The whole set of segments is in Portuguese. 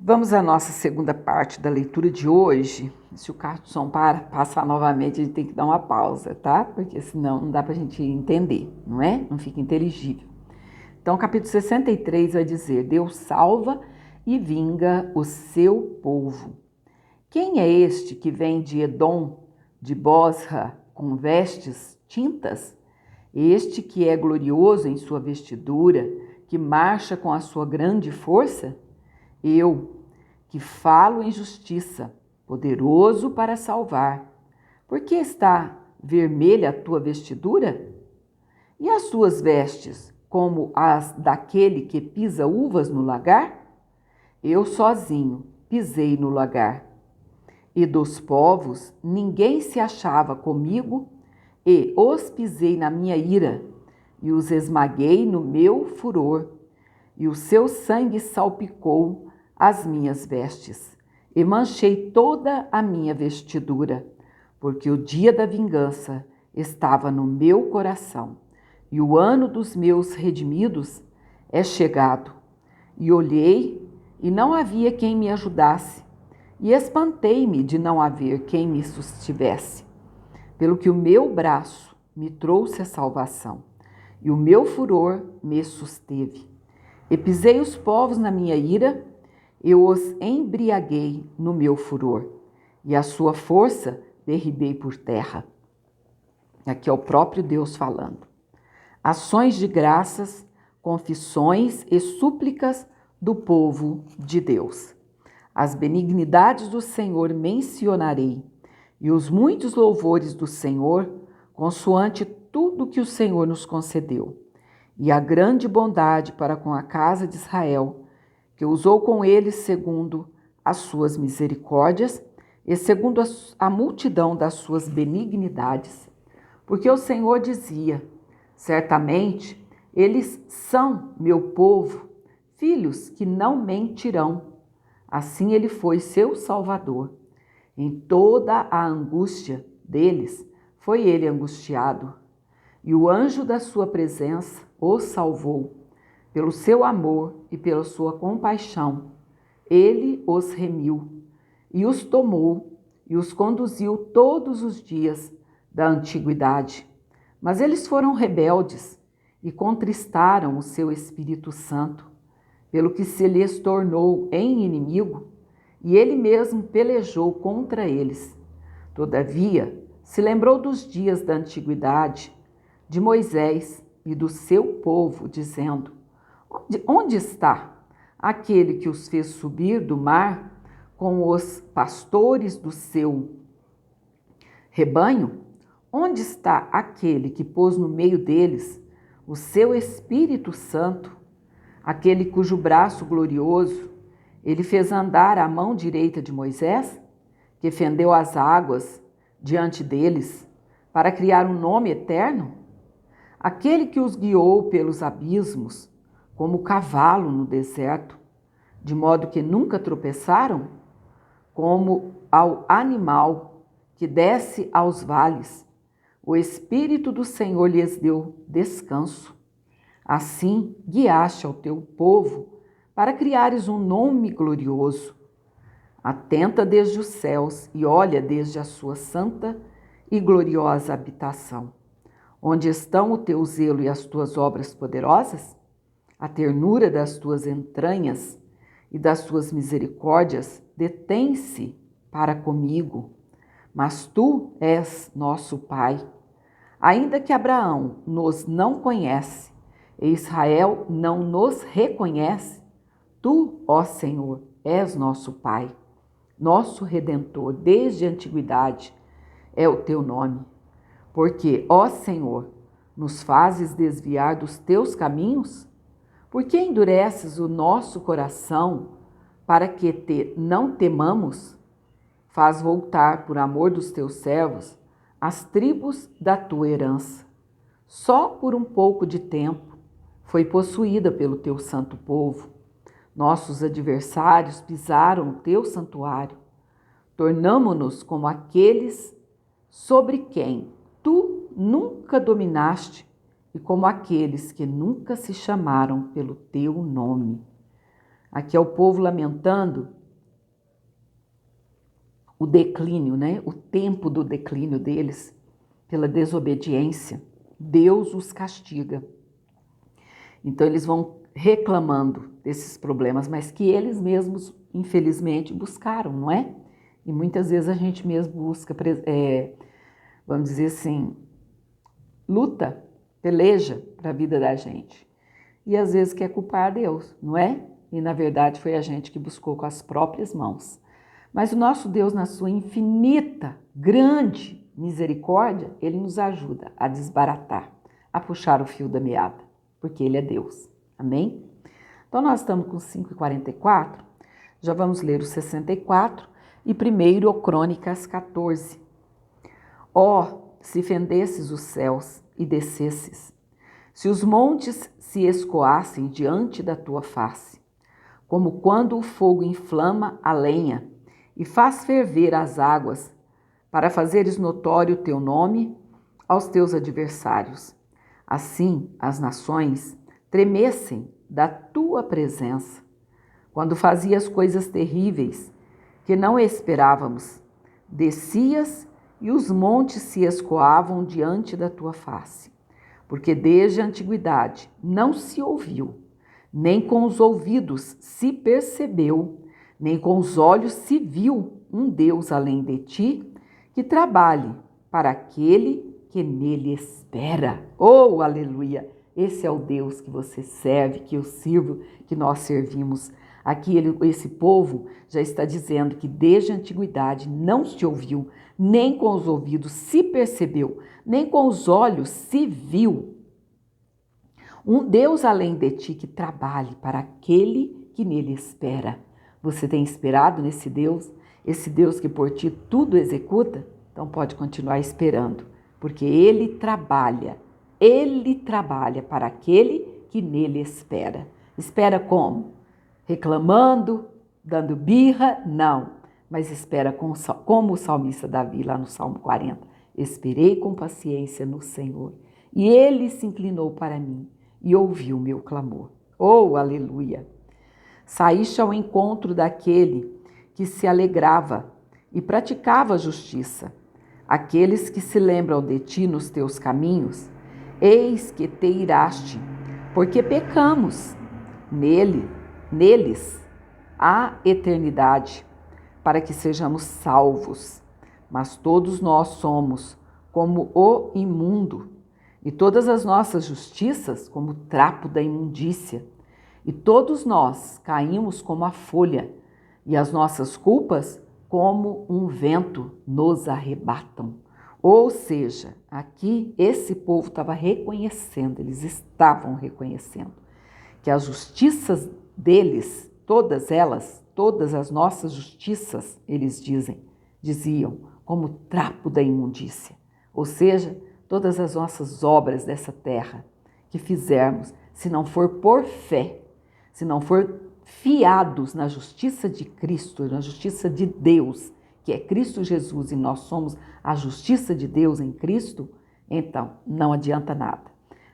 Vamos à nossa segunda parte da leitura de hoje. Se o carro de som passar novamente, a gente tem que dar uma pausa, tá? Porque senão não dá para a gente entender, não é? Não fica inteligível. Então, o capítulo 63 vai dizer: Deus salva e vinga o seu povo. Quem é este que vem de Edom, de Bosra, com vestes tintas? Este que é glorioso em sua vestidura, que marcha com a sua grande força? Eu, que falo em justiça, poderoso para salvar. Por que está vermelha a tua vestidura? E as suas vestes, como as daquele que pisa uvas no lagar? Eu sozinho pisei no lagar. E dos povos ninguém se achava comigo, e os pisei na minha ira, e os esmaguei no meu furor, e o seu sangue salpicou as minhas vestes, e manchei toda a minha vestidura, porque o dia da vingança estava no meu coração, e o ano dos meus redimidos é chegado. E olhei, e não havia quem me ajudasse, e espantei-me de não haver quem me sustivesse, pelo que o meu braço me trouxe a salvação, e o meu furor me susteve. E pisei os povos na minha ira, eu os embriaguei no meu furor, e a sua força derribei por terra. Aqui é o próprio Deus falando. Ações de graças, confissões e súplicas do povo de Deus. As benignidades do Senhor mencionarei, e os muitos louvores do Senhor, consoante tudo que o Senhor nos concedeu, e a grande bondade para com a casa de Israel, que usou com eles segundo as suas misericórdias e segundo a multidão das suas benignidades. Porque o Senhor dizia: certamente eles são meu povo, filhos que não mentirão. Assim ele foi seu Salvador. Em toda a angústia deles foi ele angustiado, e o anjo da sua presença os salvou. Pelo seu amor e pela sua compaixão, ele os remiu e os tomou e os conduziu todos os dias da antiguidade. Mas eles foram rebeldes e contristaram o seu Espírito Santo, pelo que se lhes tornou em inimigo, e ele mesmo pelejou contra eles. Todavia, se lembrou dos dias da antiguidade, de Moisés e do seu povo, dizendo: Onde está aquele que os fez subir do mar com os pastores do seu rebanho? Onde está aquele que pôs no meio deles o seu Espírito Santo, aquele cujo braço glorioso ele fez andar à mão direita de Moisés, que fendeu as águas diante deles para criar um nome eterno? Aquele que os guiou pelos abismos, como cavalo no deserto, de modo que nunca tropeçaram, como ao animal que desce aos vales. O Espírito do Senhor lhes deu descanso. Assim guiaste ao teu povo para criares um nome glorioso. Atenta desde os céus e olha desde a sua santa e gloriosa habitação. Onde estão o teu zelo e as tuas obras poderosas? A ternura das tuas entranhas e das tuas misericórdias detém-se para comigo. Mas tu és nosso Pai. Ainda que Abraão nos não conhece e Israel não nos reconhece, tu, ó Senhor, és nosso Pai, nosso Redentor desde a antiguidade é o teu nome. Porque, ó Senhor, nos fazes desviar dos teus caminhos? Por que endureces o nosso coração para que não temamos? Faz voltar, por amor dos teus servos, as tribos da tua herança. Só por um pouco de tempo foi possuída pelo teu santo povo. Nossos adversários pisaram o teu santuário. Tornamo-nos como aqueles sobre quem tu nunca dominaste e como aqueles que nunca se chamaram pelo teu nome. Aqui é o povo lamentando o declínio, né? O tempo do declínio deles pela desobediência. Deus os castiga. Então eles vão reclamando desses problemas, mas que eles mesmos, infelizmente, buscaram, não é? E muitas vezes a gente mesmo busca, vamos dizer assim, luta, peleja para a vida da gente. E às vezes quer culpar a Deus, não é? E na verdade foi a gente que buscou com as próprias mãos. Mas o nosso Deus, na sua infinita, grande misericórdia, Ele nos ajuda a desbaratar, a puxar o fio da meada, porque Ele é Deus. Amém? Então nós estamos com 5:44, já vamos ler o 64 e primeiro Crônicas 14. Se fendesses os céus e descesses, se os montes se escoassem diante da tua face, como quando o fogo inflama a lenha e faz ferver as águas, para fazeres notório o teu nome aos teus adversários. Assim as nações tremessem da tua presença, quando fazias coisas terríveis que não esperávamos. Descias e os montes se escoavam diante da tua face, porque desde a antiguidade não se ouviu, nem com os ouvidos se percebeu, nem com os olhos se viu um Deus além de ti, que trabalhe para aquele que nele espera. Oh, aleluia! Esse é o Deus que você serve, que eu sirvo, que nós servimos. Aqui esse povo já está dizendo que desde a antiguidade não se ouviu, nem com os ouvidos se percebeu, nem com os olhos se viu um Deus além de ti que trabalhe para aquele que nele espera. Você tem esperado nesse Deus? Esse Deus que por ti tudo executa? Então pode continuar esperando, porque Ele trabalha para aquele que nele espera. Espera como? Reclamando, dando birra? Não, mas espera como o salmista Davi lá no Salmo 40. Esperei com paciência no Senhor, e Ele se inclinou para mim e ouviu o meu clamor. Oh, aleluia! Saíste ao encontro daquele que se alegrava e praticava a justiça. Aqueles que se lembram de ti nos teus caminhos, eis que te iraste, porque pecamos. Neles há eternidade, para que sejamos salvos. Mas todos nós somos como o imundo, e todas as nossas justiças como trapo da imundícia. E todos nós caímos como a folha, e as nossas culpas como um vento nos arrebatam. Ou seja, aqui esse povo estava reconhecendo, eles estavam reconhecendo que as justiças deles, todas elas, todas as nossas justiças, eles diziam, como trapo da imundícia. Ou seja, todas as nossas obras dessa terra que fizermos, se não for por fé, se não for fiados na justiça de Cristo, na justiça de Deus, que é Cristo Jesus, e nós somos a justiça de Deus em Cristo, então não adianta nada.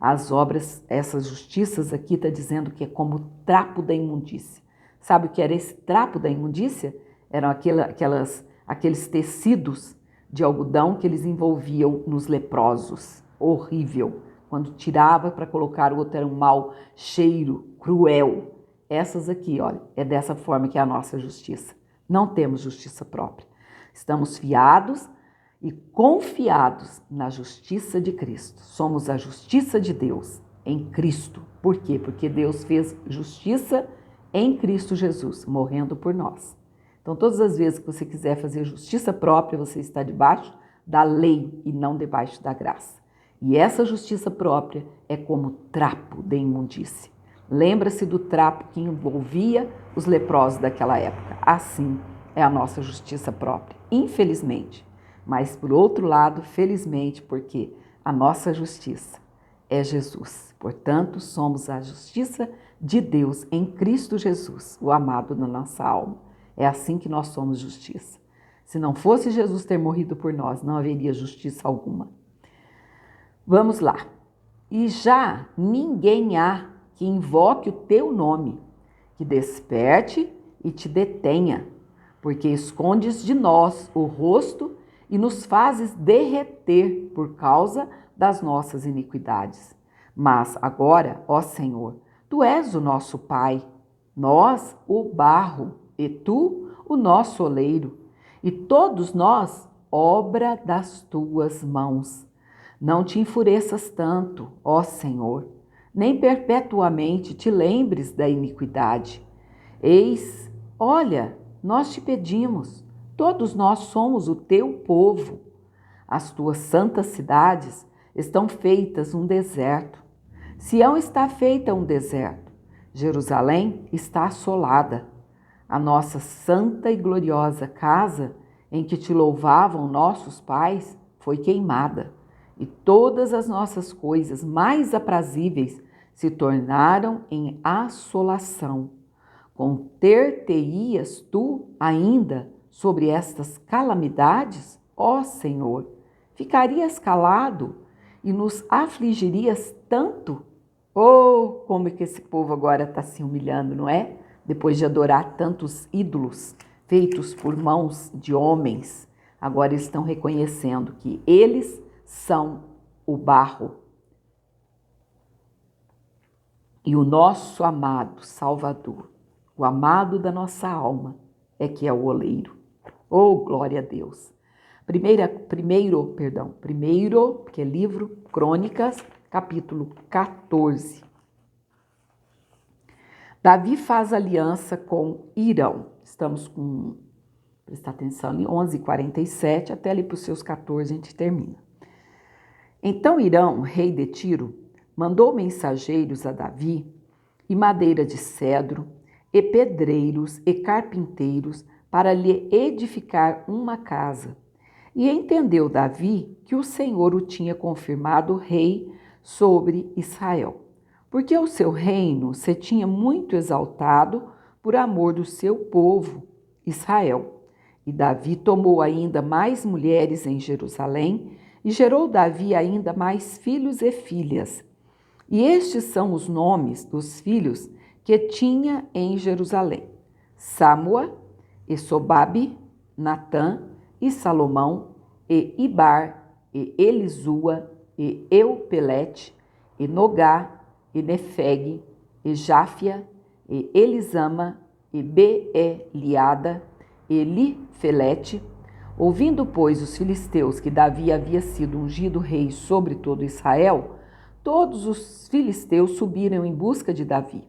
As obras, essas justiças aqui está dizendo que é como trapo da imundícia. Sabe o que era esse trapo da imundícia? Eram aqueles tecidos de algodão que eles envolviam nos leprosos. Horrível. Quando tirava para colocar o outro era um mau cheiro, cruel. Essas aqui, olha, é dessa forma que é a nossa justiça. Não temos justiça própria. Estamos fiados e confiados na justiça de Cristo. Somos a justiça de Deus em Cristo. Por quê? Porque Deus fez justiça em Cristo Jesus, morrendo por nós. Então, todas as vezes que você quiser fazer justiça própria, você está debaixo da lei e não debaixo da graça. E essa justiça própria é como trapo de imundície. Lembra-se do trapo que envolvia os leprosos daquela época. Assim é a nossa justiça própria, infelizmente. Mas, por outro lado, felizmente, porque a nossa justiça é Jesus. Portanto, somos a justiça de Deus em Cristo Jesus, o amado na nossa alma. É assim que nós somos justiça. Se não fosse Jesus ter morrido por nós, não haveria justiça alguma. Vamos lá. E já ninguém há que invoque o teu nome, que desperte e te detenha, porque escondes de nós o rosto e nos fazes derreter por causa das nossas iniquidades. Mas agora, ó Senhor, tu és o nosso Pai, nós o barro, e tu o nosso oleiro, e todos nós obra das tuas mãos. Não te enfureças tanto, ó Senhor, nem perpetuamente te lembres da iniquidade. Eis, olha, nós te pedimos, todos nós somos o teu povo. As tuas santas cidades estão feitas um deserto. Sião está feita um deserto. Jerusalém está assolada. A nossa santa e gloriosa casa, em que te louvavam nossos pais, foi queimada, e todas as nossas coisas mais aprazíveis se tornaram em assolação. Conter-te-ias tu ainda sobre estas calamidades, ó Senhor? Ficarias calado e nos afligirias tanto? Oh, como é que esse povo agora está se humilhando, não é? Depois de adorar tantos ídolos feitos por mãos de homens, agora eles estão reconhecendo que eles são o barro. E o nosso amado Salvador, o amado da nossa alma, é que é o oleiro. Oh, glória a Deus! Primeiro, que é livro Crônicas, capítulo 14. Davi faz aliança com Irão. Estamos com, prestar atenção, em 11:47, até ali para os seus 14 a gente termina. Então Irão, rei de Tiro, mandou mensageiros a Davi, e madeira de cedro, e pedreiros e carpinteiros, para lhe edificar uma casa. E entendeu Davi que o Senhor o tinha confirmado rei sobre Israel, porque o seu reino se tinha muito exaltado por amor do seu povo, Israel. E Davi tomou ainda mais mulheres em Jerusalém, e gerou Davi ainda mais filhos e filhas. E estes são os nomes dos filhos que tinha em Jerusalém: Samua, e Sobabe, Natã, e Salomão, e Ibar, e Elisua, e Eupelete, e Nogá, e Nefeg, e Jáfia, e Elisama, e Beeliada, e Lifelete. Ouvindo, pois, os filisteus que Davi havia sido ungido rei sobre todo Israel, todos os filisteus subiram em busca de Davi.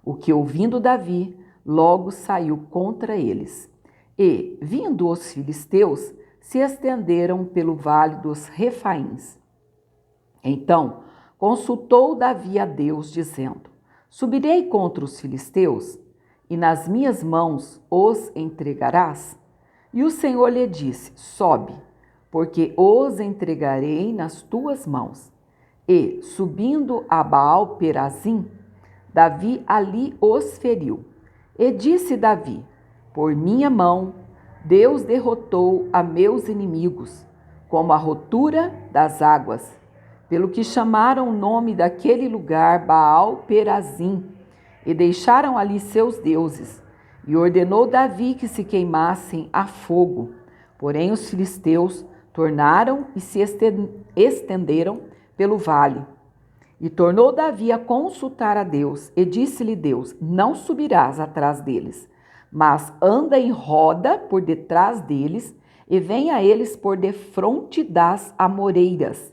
O que, ouvindo Davi, logo saiu contra eles. E, vindo os filisteus, se estenderam pelo vale dos Refaíns. Então, consultou Davi a Deus, dizendo: Subirei contra os filisteus, e nas minhas mãos os entregarás? E o Senhor lhe disse: Sobe, porque os entregarei nas tuas mãos. E, subindo a Baal-Perazim, Davi ali os feriu. E disse Davi: Por minha mão, Deus derrotou a meus inimigos, como a rotura das águas, pelo que chamaram o nome daquele lugar Baal-Perazim, e deixaram ali seus deuses. E ordenou Davi que se queimassem a fogo. Porém os filisteus tornaram e se estenderam pelo vale. E tornou Davi a consultar a Deus, e disse-lhe Deus: Não subirás atrás deles, mas anda em roda por detrás deles, e vem a eles por defronte das amoreiras.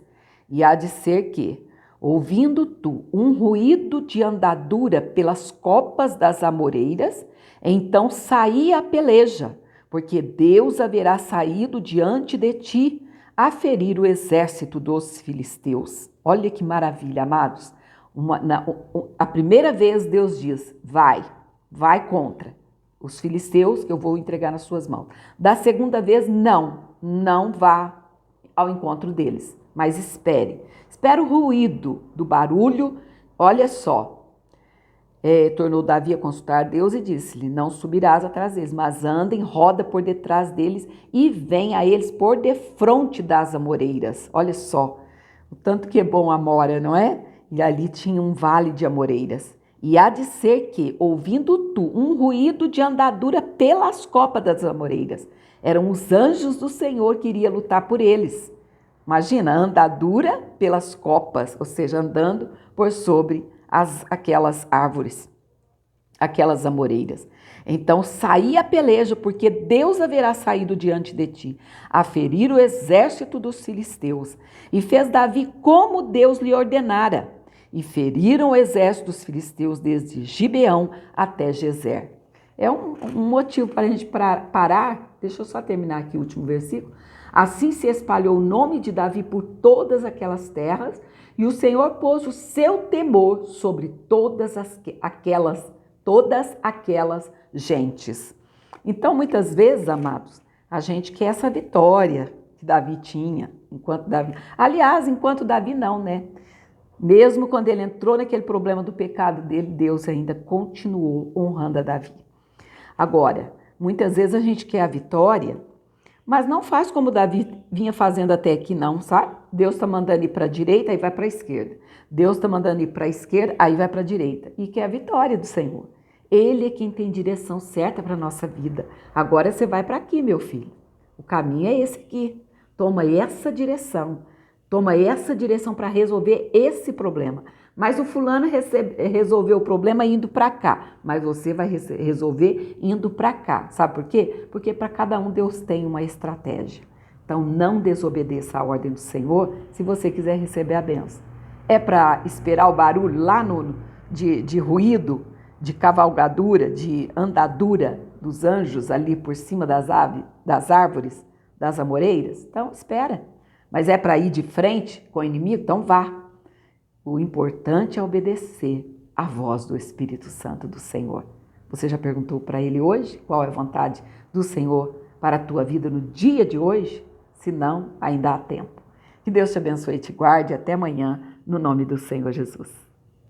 E há de ser que, ouvindo tu um ruído de andadura pelas copas das amoreiras, então saí a peleja, porque Deus haverá saído diante de ti a ferir o exército dos filisteus. Olha que maravilha, amados. A primeira vez Deus diz: vai contra os filisteus que eu vou entregar nas suas mãos. Da segunda vez, não vá ao encontro deles, mas espere o ruído do barulho. Olha só. Tornou Davi a consultar Deus e disse-lhe: Não subirás atrás deles, mas anda em roda por detrás deles e vem a eles por defronte das amoreiras. Olha só, o tanto que é bom a Amora, não é? E ali tinha um vale de amoreiras. E há de ser que, ouvindo tu um ruído de andadura pelas copas das amoreiras, eram os anjos do Senhor que iria lutar por eles. Imagina, andadura pelas copas, ou seja, andando por sobre aquelas árvores, aquelas amoreiras. Então saí a pelejo, porque Deus haverá saído diante de ti, a ferir o exército dos filisteus. E fez Davi como Deus lhe ordenara. E feriram o exército dos filisteus desde Gibeão até Gezer. É um motivo para a gente parar. Deixa eu só terminar aqui o último versículo. Assim se espalhou o nome de Davi por todas aquelas terras, e o Senhor pôs o seu temor sobre todas aquelas gentes. Então, muitas vezes, amados, a gente quer essa vitória que Davi tinha, enquanto Davi não, né? Mesmo quando ele entrou naquele problema do pecado dele, Deus ainda continuou honrando a Davi. Agora, muitas vezes a gente quer a vitória, mas não faz como Davi vinha fazendo até aqui não, sabe? Deus está mandando ir para a direita, aí vai para a esquerda. Deus está mandando ir para a esquerda, aí vai para a direita. E quer a vitória do Senhor. Ele é quem tem direção certa para a nossa vida. Agora você vai para aqui, meu filho. O caminho é esse aqui. Toma essa direção. Toma essa direção para resolver esse problema. Mas o fulano resolveu o problema indo para cá. Mas você vai resolver indo para cá. Sabe por quê? Porque para cada um Deus tem uma estratégia. Então não desobedeça a ordem do Senhor se você quiser receber a bênção. É para esperar o barulho lá de ruído, de cavalgadura, de andadura dos anjos ali por cima das árvores, das amoreiras? Então espera. Mas é para ir de frente com o inimigo? Então vá. O importante é obedecer à voz do Espírito Santo do Senhor. Você já perguntou para ele hoje qual é a vontade do Senhor para a tua vida no dia de hoje? Se não, ainda há tempo. Que Deus te abençoe e te guarde. Até amanhã, no nome do Senhor Jesus.